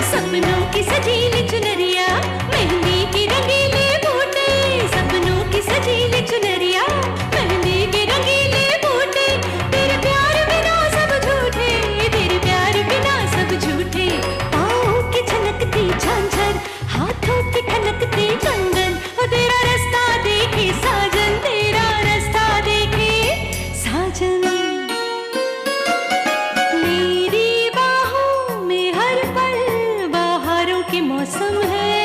सपनों की सजीली चुनरिया, मेहंदी की रंगीले बूटे, सपनों की सजीली चुनरिया, मेहंदी के रंगीले बूटे, तेरे प्यार बिना सब झूठे, तेरे प्यार बिना सब झूठे। पाँव की छनकती झांझर, हाथों की खनकती कंगन, वो तेरा रास्ता देखे साजन, तेरा रास्ता देखे साजन। मेरी बाहों में हर पल बहारों के मौसम है,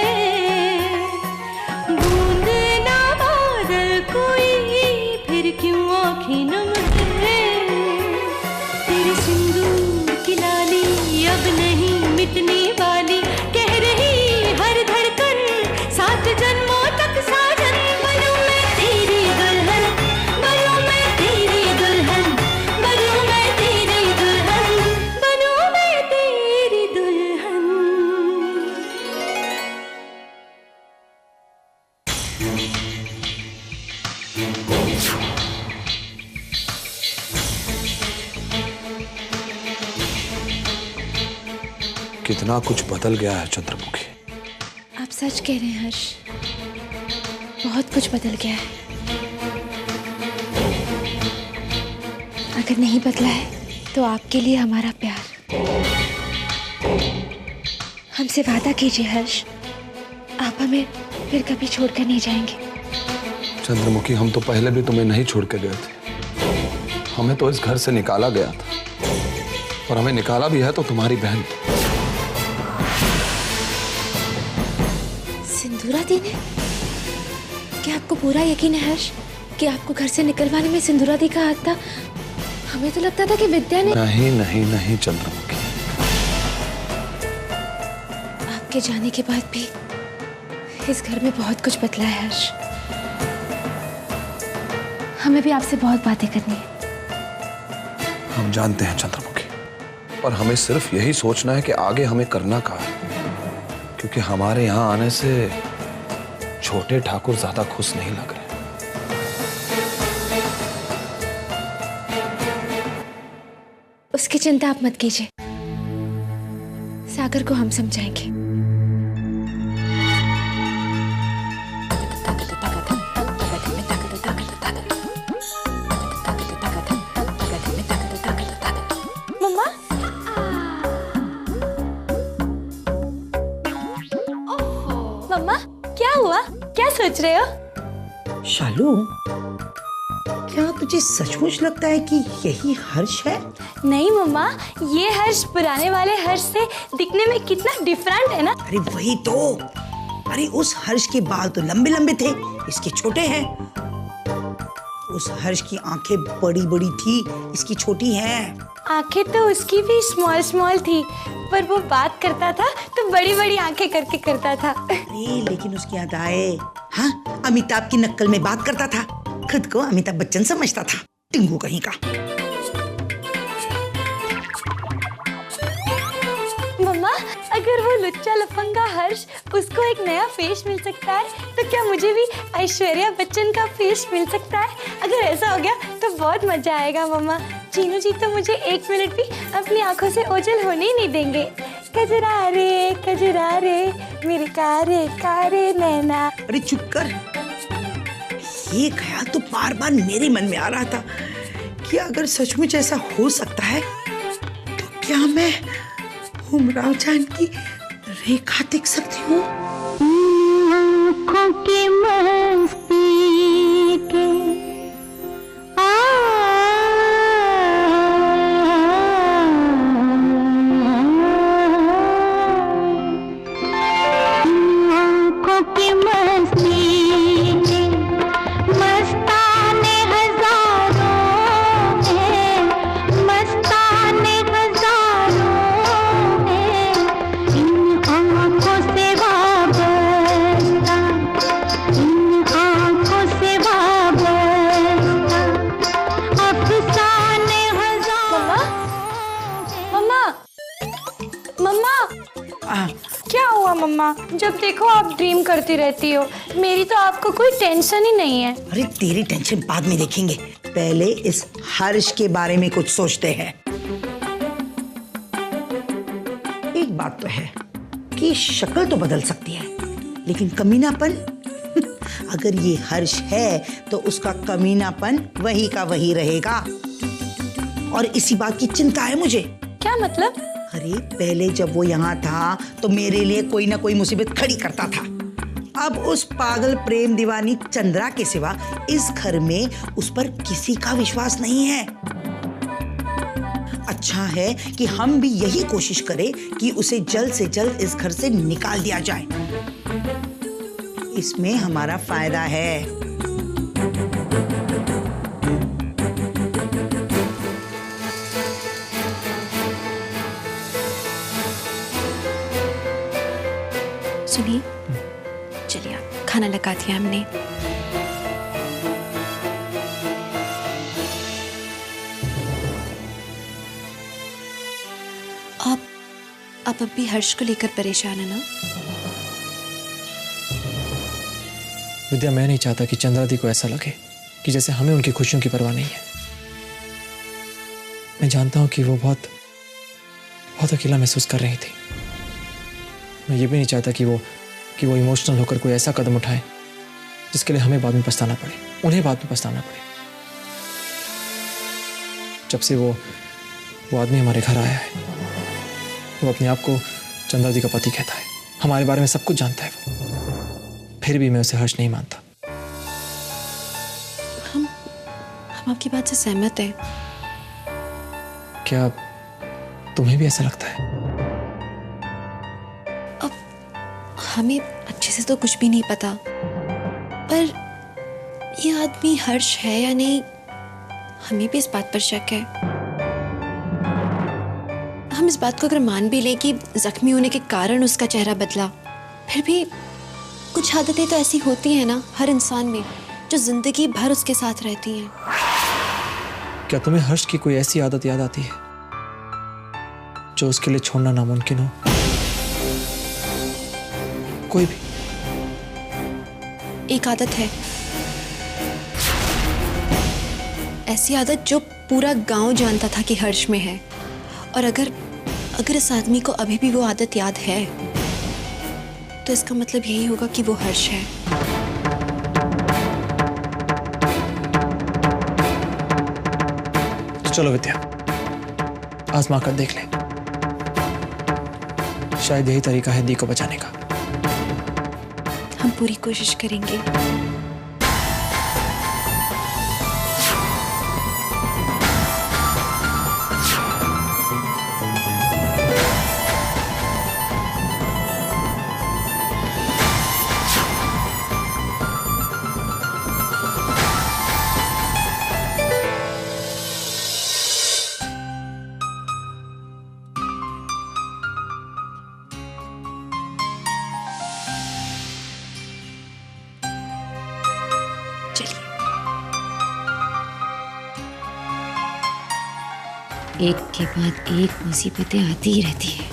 बूंद ना बादल कोई, फिर क्यों आँखें नम है। तेरे सिंदूर की लाली अब नहीं मिटने वाली, कह रही हर धड़कन सात जन्मों तक साजन। बनूं मैं तेरी दुल्हन, बनूं मैं तेरी दुल्हन, बनूं मैं तेरी दुल्हन, बनूं मैं तेरी दुल्हन। कितना कुछ बदल गया है चंद्रमुखी। आप सच कह रहे हैं हर्ष, बहुत कुछ बदल गया है। अगर नहीं बदला है तो आपके लिए हमारा प्यार। हमसे वादा कीजिए हर्ष, आप हमें फिर कभी छोड़कर नहीं जाएंगे। चंद्रमुखी, हम तो पहले भी तुम्हें नहीं छोड़ के गए थे। हमें तो इस घर से निकाला गया था, और हमें निकाला भी है तो तुम्हारी बहन। सिंदूरा दी ने? क्या आपको पूरा यकीन है हर्ष कि आपको घर से निकलवाने में सिंदूरा दी का हाथ था? हमें तो लगता था कि विद्या ने। नहीं नहीं नहीं चंद्रमुखी, आपके जाने के बाद भी इस घर में बहुत कुछ बदला है हर्ष। हमें भी आपसे बहुत बातें करनी है। हम जानते हैं चंद्रमुखी, पर हमें सिर्फ यही सोचना है कि आगे हमें करना क्या है, क्योंकि हमारे यहाँ आने से छोटे ठाकुर ज्यादा खुश नहीं लग रहे। उसकी चिंता आप मत कीजिए, सागर को हम समझाएंगे। मम्मा, मम्मा क्या हुआ? क्या सोच रहे हो? शालू, क्या तुझे सचमुच लगता है कि यही हर्ष है? नहीं मम्मा, ये हर्ष पुराने वाले हर्ष से दिखने में कितना डिफरेंट है ना। अरे वही तो। अरे उस हर्ष के बाल तो लंबे लंबे थे, इसके छोटे हैं। उस हर्ष की आंखें बड़ी बड़ी थी, इसकी छोटी हैं। आंखें तो उसकी भी स्मॉल स्मॉल थी, पर वो बात करता था तो बड़ी बड़ी आंखें करके करता था। अरे लेकिन उसकी अदाएं, हाँ, अमिताभ की नक्ल में बात करता था। खुद को अमिताभ बच्चन समझता था, टिंगू कहीं का। मम्मा, अगर वो लुच्चा लफंगा हर्ष, उसको एक नया फेस मिल सकता है, तो क्या मुझे भी ऐश्वर्या बच्चन का फेस मिल सकता है? अगर ऐसा हो गया तो बहुत मजा आएगा मम्मा। चीनू जी तो मुझे एक मिनट भी अपनी आंखों से ओझल होने ही नहीं देंगे। कजरा रे मेरे कारे नैना। अरे चुप कर। ये ख्याल तो बार बार मेरे मन में आ रहा था कि अगर सचमुच ऐसा हो सकता है तो क्या मैं उमराव जान की रेखा देख सकती हूँ? आँखों की मस्ती के आँखों की मस्ती के मस्ताने हजारों में, मस्ताने हजारों में, इन आँखों से वाबस्ता, इन आँखों से वाबस्ता, अफसाने हजारों। मम्मा, मम्मा, क्या हुआ मम्मा? जब देखो आप ड्रीम करती रहती हो। मेरी तो आपको कोई टेंशन ही नहीं है। अरे तेरी टेंशन बाद में देखेंगे, पहले इस हर्ष के बारे में कुछ सोचते हैं। एक बात तो है कि शक्ल तो बदल सकती है, लेकिन कमीनापन अगर ये हर्ष है तो उसका कमीनापन वही का वही रहेगा। और इसी बात की चिंता है मुझे। क्या मतलब? अरे पहले जब वो यहाँ था तो मेरे लिए कोई ना कोई मुसीबत खड़ी करता था। अब उस पागल प्रेम दीवानी चंद्रा के सिवा इस घर में उस पर किसी का विश्वास नहीं है। अच्छा है कि हम भी यही कोशिश करें कि उसे जल्द से जल्द इस घर से निकाल दिया जाए। इसमें हमारा फायदा है। सुनिए, चलिए आप, खाना लगा दिया हमने। आप अब भी हर्ष को लेकर परेशान है ना? विद्या, मैं नहीं चाहता कि चंद्रा दी को ऐसा लगे कि जैसे हमें उनकी खुशियों की परवाह नहीं है। मैं जानता हूं कि वो बहुत अकेला महसूस कर रही थी। मैं ये भी नहीं चाहता कि वो इमोशनल होकर कोई ऐसा कदम उठाए जिसके लिए हमें बाद में पछताना पड़े, उन्हें बाद में पछताना पड़े। जब से वो आदमी हमारे घर आया है, वो अपने आप को चंद्रा दी का पति कहता है, हमारे बारे में सब कुछ जानता है वो। फिर भी मैं उसे हर्ष नहीं मानता। हम आपकी बात से सहमत हैं। क्या तुम्हें भी ऐसा लगता है? अब हमें अच्छे से तो कुछ भी नहीं पता, पर ये आदमी हर्ष है या नहीं, हमें भी इस बात पर शक है। हम इस बात को अगर मान भी लें कि जख्मी होने के कारण उसका चेहरा बदला, फिर भी कुछ आदतें तो ऐसी होती हैं ना हर इंसान में, जो जिंदगी भर उसके साथ रहती हैं। क्या तुम्हें हर्ष की कोई ऐसी आदत याद आती है जो उसके लिए छोड़ना नामुमकिन हो? कोई भी? एक आदत है, ऐसी आदत जो पूरा गांव जानता था कि हर्ष में है, और अगर इस आदमी को अभी भी वो आदत याद है तो इसका मतलब यही होगा कि वो हर्ष है। तो चलो विद्या, आजमा कर देख ले, शायद यही तरीका है दी को बचाने का। हम पूरी कोशिश करेंगे। एक के बाद एक मुसीबतें आती ही रहती है।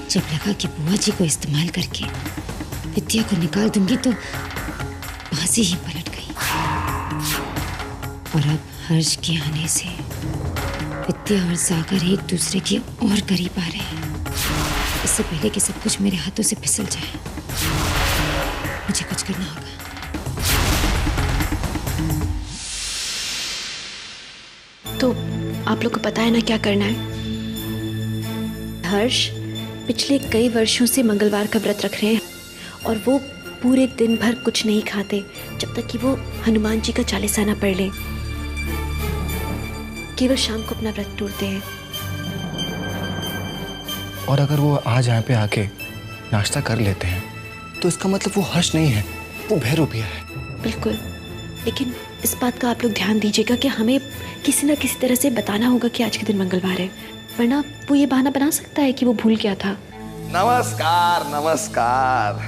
जब लगा कि बुआ जी को इस्तेमाल करके विद्या को निकाल दूंगी तो बाजी ही पलट गई। और अब हर्ष के आने से विद्या और सागर एक दूसरे के और करीब आ रहे हैं। इससे पहले कि सब कुछ मेरे हाथों से फिसल जाए, मुझे कुछ करना होगा। तो आप लोग को पता है ना क्या करना है? हर्ष पिछले कई वर्षों से मंगलवार का व्रत रख रहे हैं और वो पूरे दिन भर कुछ नहीं खाते जब तक कि वो हनुमान जी का चालीसाना पढ़ लें। केवल शाम को अपना व्रत तोड़ते हैं। और अगर वो आज यहाँ पे आके नाश्ता कर लेते हैं तो इसका मतलब वो हर्ष नहीं है, वो भैरूपिया है। बिल्कुल, लेकिन इस बात का आप लोग ध्यान दीजिएगा कि हमें किसी न किसी तरह से बताना होगा कि आज के दिन मंगलवार है, वरना वो ये बहाना बना सकता है कि वो भूल गया था। नमस्कार नमस्कार,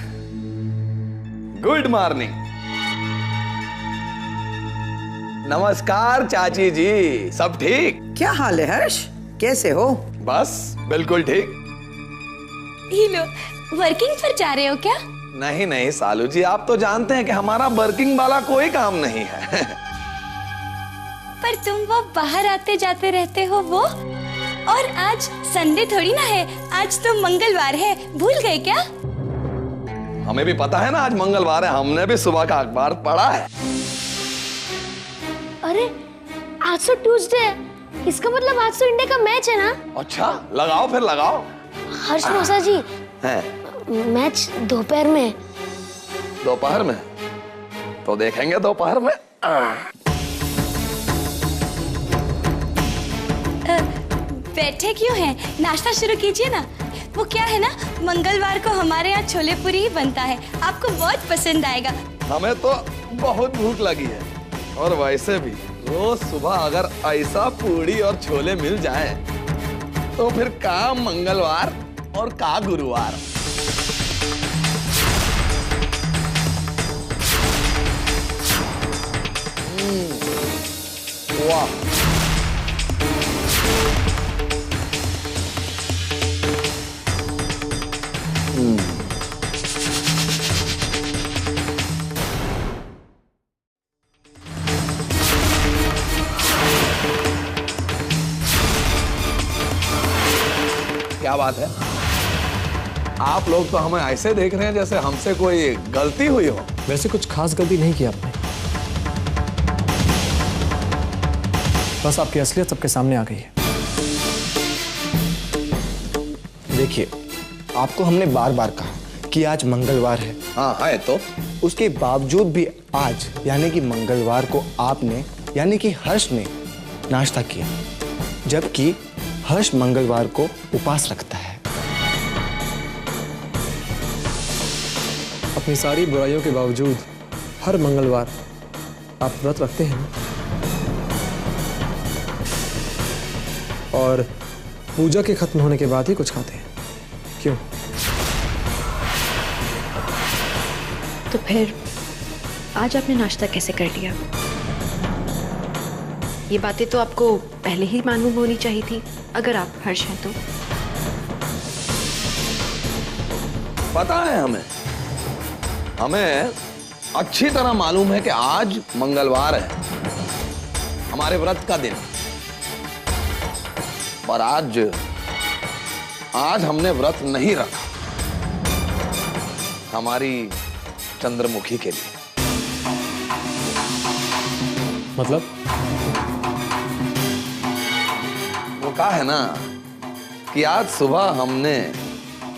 गुड मॉर्निंग। नमस्कार चाची जी, सब ठीक? क्या हाल है हर्ष, कैसे हो? बस बिल्कुल ठीक। ही लो, वर्किंग पर जा रहे हो क्या? नहीं नहीं सालू जी, आप तो जानते हैं कि हमारा वर्किंग वाला कोई काम नहीं है। पर तुम वो बाहर आते जाते रहते हो वो? और आज संडे थोड़ी ना है, आज तो मंगलवार है, भूल गए क्या? हमें भी पता है ना आज मंगलवार है, हमने भी सुबह का अखबार पढ़ा है। अरे आज तो ट्यूसडे है, इसका मतलब आज तो इंडिया का मैच है ना? अच्छा लगाओ फिर लगाओ। हर्ष मौसा जी, है मैच दोपहर में। दोपहर में? तो देखेंगे दोपहर में। बैठे क्यों हैं? नाश्ता शुरू कीजिए ना। वो क्या है ना, मंगलवार को हमारे यहाँ छोले पूरी ही बनता है, आपको बहुत पसंद आएगा। हमें तो बहुत भूख लगी है, और वैसे भी रोज सुबह अगर ऐसा पूड़ी और छोले मिल जाए तो फिर का मंगलवार और का गुरुवार। वाह, क्या बात है? आप लोग तो हमें ऐसे देख रहे हैं जैसे हमसे कोई गलती हुई हो। वैसे कुछ खास गलती नहीं की आपने, बस आपकी असलियत सबके सामने आ गई है। देखिए, आपको हमने बार बार कहा कि आज मंगलवार है। हाँ है तो उसके बावजूद भी आज यानी कि मंगलवार को आपने यानी कि हर्ष ने नाश्ता किया, जबकि हर्ष मंगलवार को उपवास रखता है। अपनी सारी बुराइयों के बावजूद हर मंगलवार आप व्रत रखते हैं ना? और पूजा के खत्म होने के बाद ही कुछ खाते हैं, क्यों? तो फिर आज आपने नाश्ता कैसे कर लिया? ये बातें तो आपको पहले ही मालूम होनी चाहिए थी, अगर आप हर्ष हैं तो। पता है हमें अच्छी तरह मालूम है कि आज मंगलवार है, हमारे व्रत का दिन। पर आज हमने व्रत नहीं रखा हमारी चंद्रमुखी के लिए। मतलब? वो कहा है ना कि आज सुबह हमने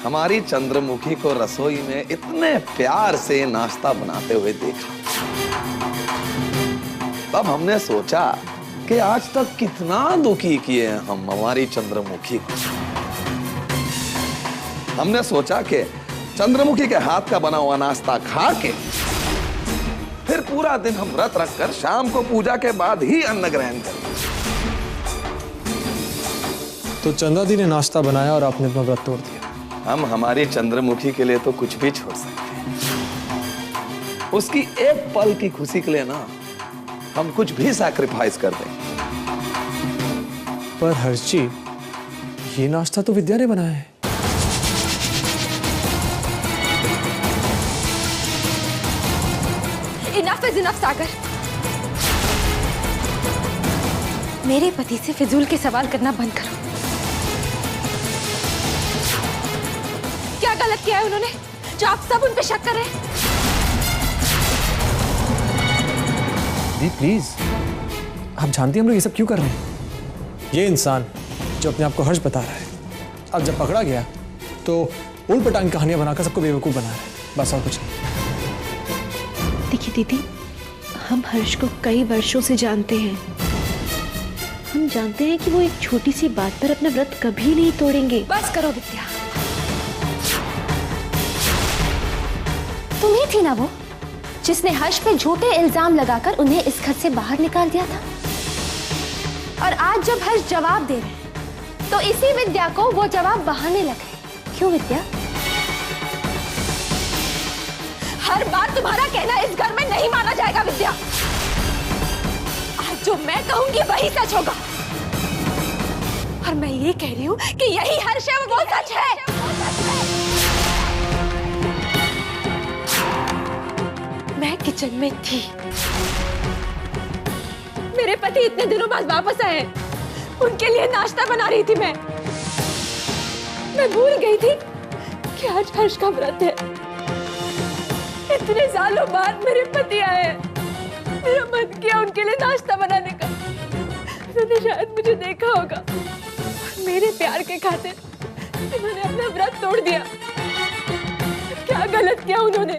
हमारी चंद्रमुखी को रसोई में इतने प्यार से नाश्ता बनाते हुए देखा, तब हमने सोचा कि आज तक कितना दुखी किए हैं हम हमारी चंद्रमुखी को। हमने सोचा कि चंद्रमुखी के हाथ का बना हुआ नाश्ता खा के फिर पूरा दिन हम व्रत रखकर शाम को पूजा के बाद ही अन्न ग्रहण करें। तो चंदा दी ने नाश्ता बनाया और आपने अपना व्रत तोड़ दिया। हम हमारी चंद्रमुखी के लिए तो कुछ भी छोड़ सकते हैं, उसकी एक पल की खुशी के लिए ना हम कुछ भी सैक्रिफाइस कर दें। पर हर्ष जी, ये नाश्ता तो विद्या ने बनाया है। इनफ इज इनफ सागर, मेरे पति से फिजूल के सवाल करना बंद करो। क्या गलत किया है उन्होंने जो आप सब उन पे शक कर रहे हैं? दी प्लीज, आप जानती हैं हम लोग ये सब क्यों कर रहे हैं? ये इंसान जो अपने आप को हर्ष बता रहा है, अब जब पकड़ा गया तो उल्ट पटांग कहानियां बनाकर सबको बेवकूफ बना रहा है, बस और कुछ नहीं। देखिए दीदी, हम हर्ष को कई वर्षों से जानते हैं। हम जानते हैं कि वो एक छोटी सी बात पर अपना व्रत कभी नहीं तोड़ेंगे। बस करो विद्या, तुम ही थी ना वो जिसने हर्ष पे झूठे इल्जाम लगाकर उन्हें इस घर से बाहर निकाल दिया था। और आज जब हर्ष जवाब दे रहे हैं तो इसी विद्या को वो जवाब बहाने लगे। क्यों विद्या? हर बार तुम्हारा कहना इस घर में नहीं माना जाएगा विद्या। आज जो मैं कहूंगी वही सच होगा, और मैं ये कह रही हूँ कि यही हर्ष है, वो सच है। मैं किचन में थी, मेरे पति इतने दिनों बाद वापस आए, उनके लिए नाश्ता बना रही थी मैं भूल गई थी कि आज हर्ष का व्रत है। इतने सालों बाद मेरे पति आए हैं, मेरा मन किया उनके लिए नाश्ता बनाने का। उन्होंने शायद मुझे देखा होगा और मेरे प्यार के खातिर उन्होंने अपना व्रत तोड़ दिया। क्या गलत किया उन्होंने?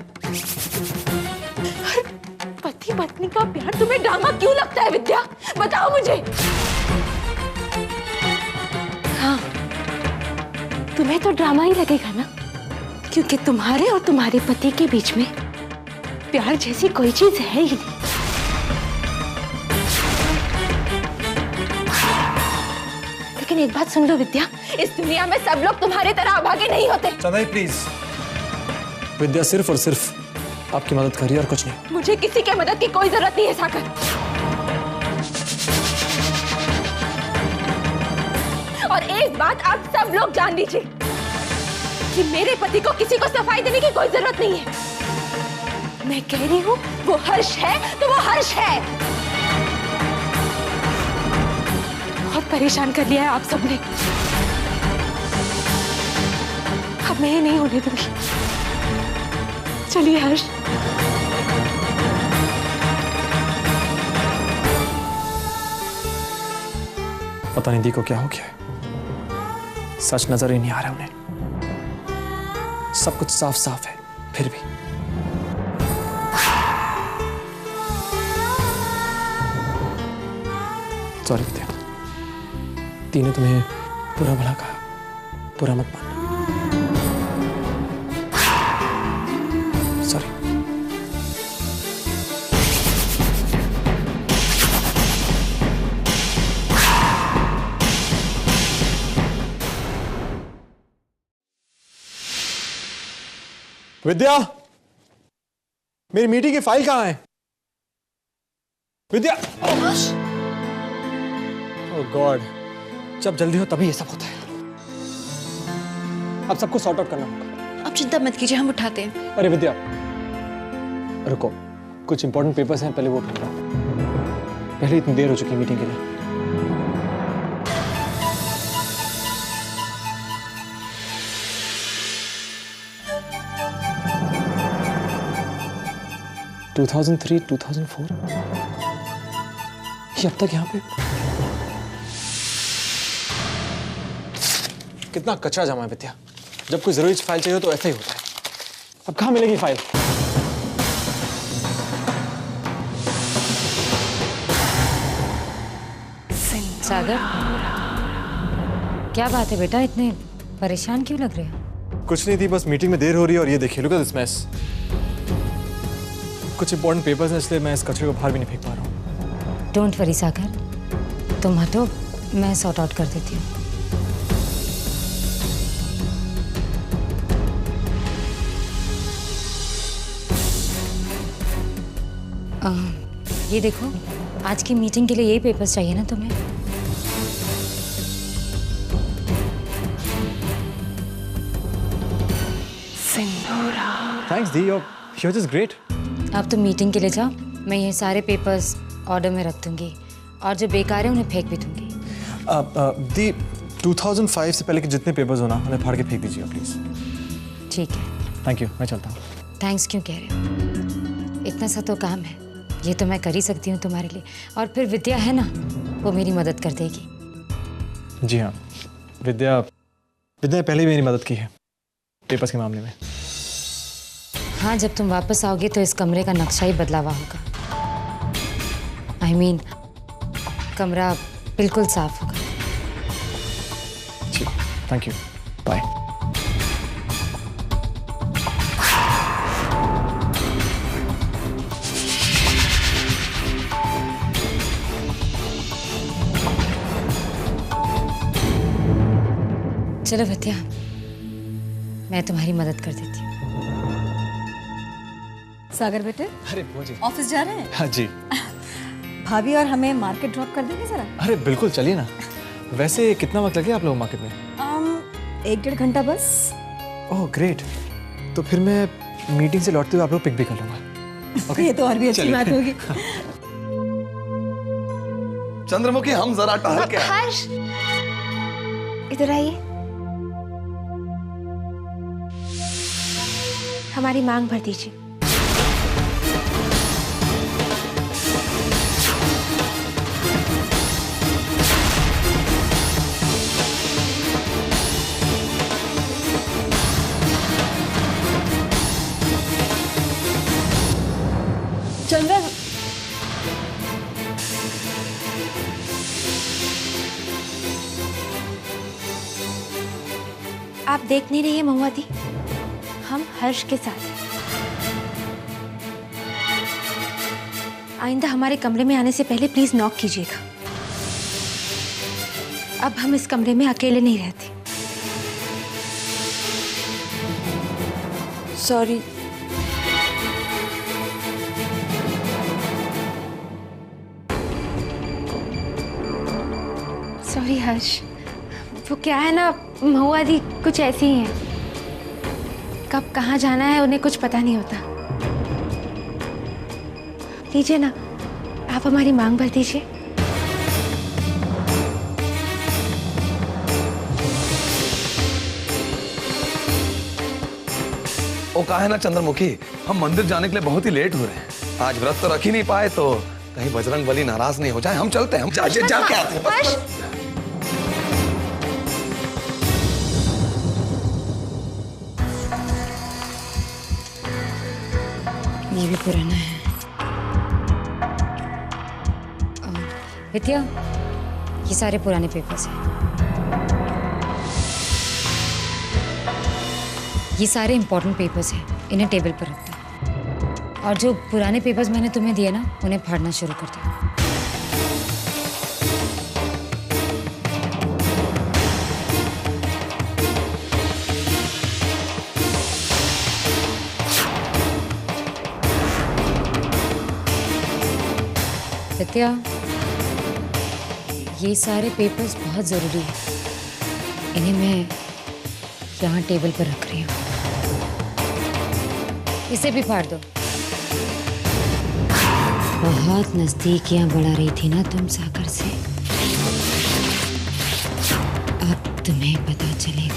पति पत्नी का प्यार तुम्हें ड्रामा क्यों लगता है विद्या? बताओ मुझे। हाँ, तुम्हें तो ड्रामा ही लगेगा ना, क्योंकि तुम्हारे और तुम्हारे पति के बीच में प्यार जैसी कोई चीज है ही नहीं। लेकिन एक बात सुन लो विद्या, इस दुनिया में सब लोग तुम्हारे तरह अभागे नहीं होते। चंदाई प्लीज, विद्या सिर्फ और सिर्फ आपकी मदद करिए और कुछ नहीं। मुझे किसी के मदद की कोई जरूरत नहीं है सागर। और एक बात आप सब लोग जान लीजिए कि मेरे पति को किसी को सफाई देने की कोई जरूरत नहीं है। मैं कह रही हूँ वो हर्ष है तो वो हर्ष है। बहुत परेशान कर लिया है आप सबने, अब मैं ये नहीं होने दूंगी। चलिए हर्ष। पता नहीं दी को क्या हो गया है, सच नजर ही नहीं आ रहा उन्हें। सब कुछ साफ साफ है फिर भी। सॉरी विद्या, दी ने तुम्हें बुरा भला कहा, बुरा मत मानना। सॉरी। विद्या, मेरी मीटिंग की फाइल कहां है? विद्या, ओह गॉड, जब जल्दी हो तभी ये सब होता है। अब सबको सॉर्ट आउट करना होगा। आप चिंता मत कीजिए, हम उठाते हैं। अरे विद्या रुको, कुछ इंपॉर्टेंट पेपर्स हैं, पहले वो उठा लो। पहले इतनी देर हो चुकी है मीटिंग के लिए। टू 2003, 2004 ये अब तक यहाँ पे कितना कचरा जमा है विद्या। जब कोई जरूरी फाइल चाहिए तो ऐसा ही होता है। अब कहाँ मिलेगी फाइल? सागर, क्या बात है बेटा, इतने परेशान क्यों लग रहे हो? कुछ नहीं थी, बस मीटिंग में देर हो रही है और ये देखिए, लुक एट दिस मेस। कुछ इंपॉर्टेंट पेपर्स हैं, इसलिए मैं इस कचरे को बाहर भी नहीं फेंक पा रहा हूँ। डोंट वरी सागर, तुम हटो, मैं सॉर्ट आउट कर देती हूँ। ये देखो, आज की मीटिंग के लिए यही पेपर्स चाहिए ना तुम्हें? Thanks the, your just great. अब तुम मीटिंग के लिए जाओ, मैं ये सारे पेपर्स ऑर्डर में रख दूंगी और जो बेकार है उन्हें फेंक भी दूंगी। दी 2005 से पहले के जितने पेपर्स हो ना, उन्हें फाड़ के फेंक दीजिए प्लीज। ठीक है। थैंक यू, मैं चलता हूँ। थैंक्स क्यों कह रहे हो? इतना सा तो काम है, ये तो मैं कर ही सकती हूँ तुम्हारे लिए। और फिर विद्या है ना, वो मेरी मदद कर देगी। जी हाँ, विद्या ने पहले ही मेरी मदद की है पेपर्स के मामले में। हाँ, जब तुम वापस आओगे तो इस कमरे का नक्शा ही बदला हुआ होगा। I mean, कमरा बिल्कुल साफ होगा। जी, थैंक यू, बाय। चलो विद्या, मैं तुम्हारी मदद कर देती हूँ। सागर बेटे, अरे वो जी, ऑफिस जा रहे हैं? हाँ जी। भाभी और हमें मार्केट ड्रॉप कर देंगे जरा? अरे बिल्कुल, चलिए ना। वैसे कितना वक्त लगे आप लोग मार्केट में? 1-1.5 घंटा बस। ओह ग्रेट, तो फिर मैं मीटिंग से लौटते हुए आप लोग पिक भी कर लूँगा। ये तो और भी अच्छी बात होगी। चंद्रमुखी हम जरा टहल के आए। हर्ष, इधर आइए। हमारी मांग भर दीजिए। चंद्र, आप देख नहीं रही है महुआ दी, हम हर्ष के साथ हैं। आइंदा हमारे कमरे में आने से पहले प्लीज नॉक कीजिएगा। अब हम इस कमरे में अकेले नहीं रहते। सॉरी। सॉरी हर्ष, वो क्या है ना, महुआ दी कुछ ऐसी ही है, कब कहाँ जाना है उन्हें कुछ पता नहीं होता। लीजिए ना, आप हमारी मांग भर दीजिए। वो कहा है ना चंद्रमुखी, हम मंदिर जाने के लिए बहुत ही लेट हो रहे हैं। आज व्रत तो रख ही नहीं पाए, तो कहीं बजरंग बली नाराज नहीं हो जाए। हम चलते हैं, हम जाके आते हैं। हर्ष, ये भी पुराना है। विद्या, ये सारे पुराने पेपर्स हैं। ये सारे इंपॉर्टेंट पेपर्स हैं, इन्हें टेबल पर रख दो। और जो पुराने पेपर्स मैंने तुम्हें दिए ना, उन्हें फाड़ना शुरू कर दो। विद्या, ये सारे पेपर्स बहुत ज़रूरी हैं। इन्हें मैं यहाँ टेबल पर रख रही हूँ। इसे भी फाड़ दो। बहुत नज़दीकियाँ बढ़ा रही थी ना तुम सागर से, अब तुम्हें पता चलेगा।